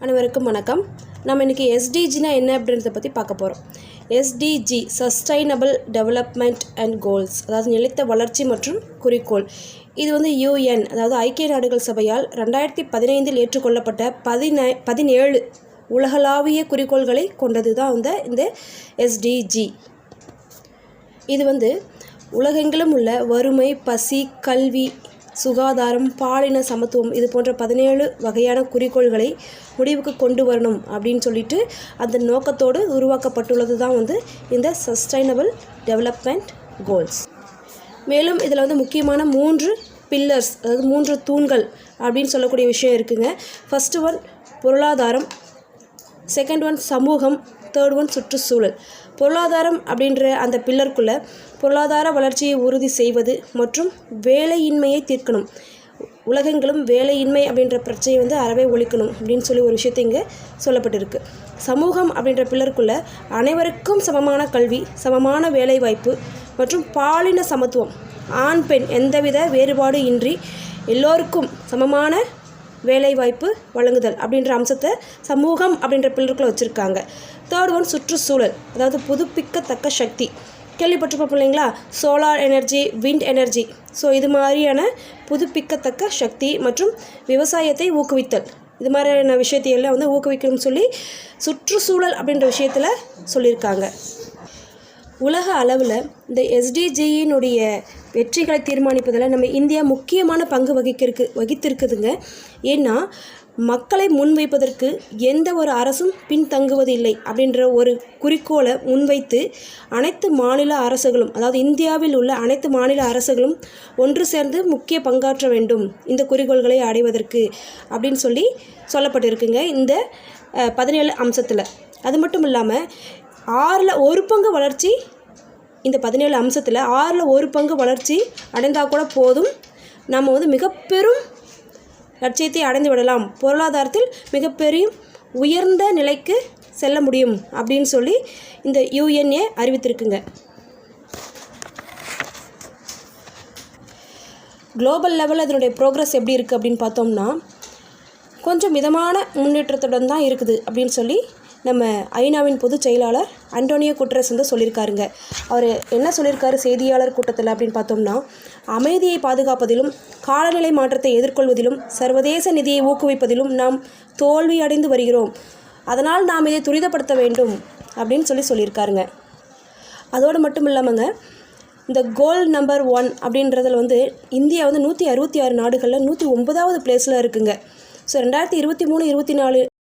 அனைவருக்கும் வணக்கம். நம்ம இன்றைக்கி எஸ்டிஜினா என்ன அப்படின்றத பற்றி பார்க்க போகிறோம். SDG sustainable development and goals, அதாவது நிலைத்த வளர்ச்சி மற்றும் குறிக்கோள். இது வந்து யூஎன், அதாவது ஐக்கிய நாடுகள் சபையால் 2015 ஏற்றுக்கொள்ளப்பட்ட 17 உலகளாவிய குறிக்கோள்களை கொண்டது தான் இந்த எஸ்டிஜி. இது வந்து உலகெங்கிலும் உள்ள வறுமை, பசி, கல்வி, சுகாதாரம், பாலின சமத்துவம் இது போன்ற 17 வகையான குறிக்கோள்களை முடிவுக்கு கொண்டு வரணும் அப்படின்னு சொல்லிட்டு அந்த நோக்கத்தோடு உருவாக்கப்பட்டுள்ளது தான் வந்து இந்த சஸ்டைனபிள் டெவலப்மெண்ட் கோல்ஸ். மேலும் இதில் வந்து முக்கியமான 3 பில்லர்ஸ், அதாவது 3 தூண்கள் அப்படின்னு சொல்லக்கூடிய விஷயம் இருக்குங்க. ஃபஸ்ட்டு ஒன் பொருளாதாரம், செகண்ட் ஒன் சமூகம், தேர்ட் ஒன் சுற்றுச்சூழல். பொருளாதாரம் அப்படின்ற அந்த பில்லருக்குள்ளே பொருளாதார வளர்ச்சியை உறுதி செய்வது மற்றும் வேலையின்மையை தீர்க்கணும். உலகெங்கிலும் வேலையின்மை அப்படின்ற பிரச்சனையை வந்து அறவே ஒழிக்கணும் அப்படின்னு சொல்லி ஒரு விஷயத்தை இங்கே சொல்லப்பட்டிருக்கு. சமூகம் அப்படின்ற பில்லருக்குள்ளே அனைவருக்கும் சமமான கல்வி, சமமான வேலைவாய்ப்பு மற்றும் பாலின சமத்துவம், ஆண் பெண் எந்தவித வேறுபாடு இன்றி எல்லோருக்கும் சமமான வேலைவாய்ப்பு வழங்குதல் அப்படின்ற அம்சத்தை சமூகம் அப்படின்ற பில்லருக்குள்ளே வச்சுருக்காங்க. தேர்ட் ஒன் சுற்றுச்சூழல், அதாவது புதுப்பிக்கத்தக்க சக்தி. கேள்விப்பட்டிருப்போம் இல்லைங்களா, solar energy, wind energy. So இது மாதிரியான புதுப்பிக்கத்தக்க சக்தி மற்றும் விவசாயத்தை ஊக்குவித்தல், இது மாதிரியான விஷயத்தையெல்லாம் வந்து ஊக்குவிக்கணும்னு சொல்லி சுற்றுச்சூழல் அப்படின்ற விஷயத்தில் சொல்லியிருக்காங்க. உலக அளவில் இந்த எஸ்டிஜியினுடைய வெற்றிகளை தீர்மானிப்பதில் நம்ம இந்தியா முக்கியமான பங்கு வகித்திருக்குதுங்க. ஏன்னா மக்களை முன்வைப்பதற்கு எந்த ஒரு அரசும் பின்தங்குவதில்லை அப்படின்ற ஒரு குறிக்கோளை முன்வைத்து அனைத்து மாநில அரசுகளும், அதாவது இந்தியாவில் உள்ள அனைத்து மாநில அரசுகளும் ஒன்று சேர்ந்து முக்கிய பங்காற்ற வேண்டும் இந்த குறிக்கோள்களை அடைவதற்கு அப்படின்னு சொல்லப்பட்டிருக்குங்க இந்த 17 அம்சத்தில். அது மட்டும் இல்லாமல் 6ல் 1 பங்கு வளர்ச்சி, இந்த 17 அம்சத்தில் 6ல் 1 பங்கு வளர்ச்சி அடைந்தால் கூட போதும், நம்ம வந்து மிக பெரும் லட்சியத்தை அடைந்து விடலாம், பொருளாதாரத்தில் மிகப்பெரிய உயர்ந்த நிலைக்கு செல்ல முடியும் அப்படின்னு சொல்லி இந்த யுஎன்ஏ அறிவித்திருக்குங்க. குளோபல் லெவலில் அதனுடைய ப்ரோக்ரஸ் எப்படி இருக்குது அப்படின்னு பார்த்தோம்னா கொஞ்சம் மிதமான முன்னேற்றத்துடன் தான் இருக்குது அப்படின்னு சொல்லி நம்ம ஐநாவின் பொதுச் செயலாளர் அண்டோனியோ குட்ரஸ் வந்து சொல்லியிருக்காருங்க. அவர் என்ன சொல்லியிருக்காரு செய்தியாளர் கூட்டத்தில் அப்படின்னு பார்த்தோம்னா, அமைதியை பாதுகாப்பதிலும் காலநிலை மாற்றத்தை எதிர்கொள்வதிலும் சர்வதேச நிதியை ஊக்குவிப்பதிலும் நாம் தோல்வி அடைந்து வருகிறோம், அதனால் நாம் இதை துரிதப்படுத்த வேண்டும் அப்படின்னு சொல்லியிருக்காருங்க. அதோடு மட்டும் இல்லாமங்க, இந்த கோல் நம்பர் 1 அப்படின்றதில் வந்து இந்தியா வந்து 166 நாடுகளில் 109வது பிளேஸில் இருக்குங்க. ஸோ 2023-24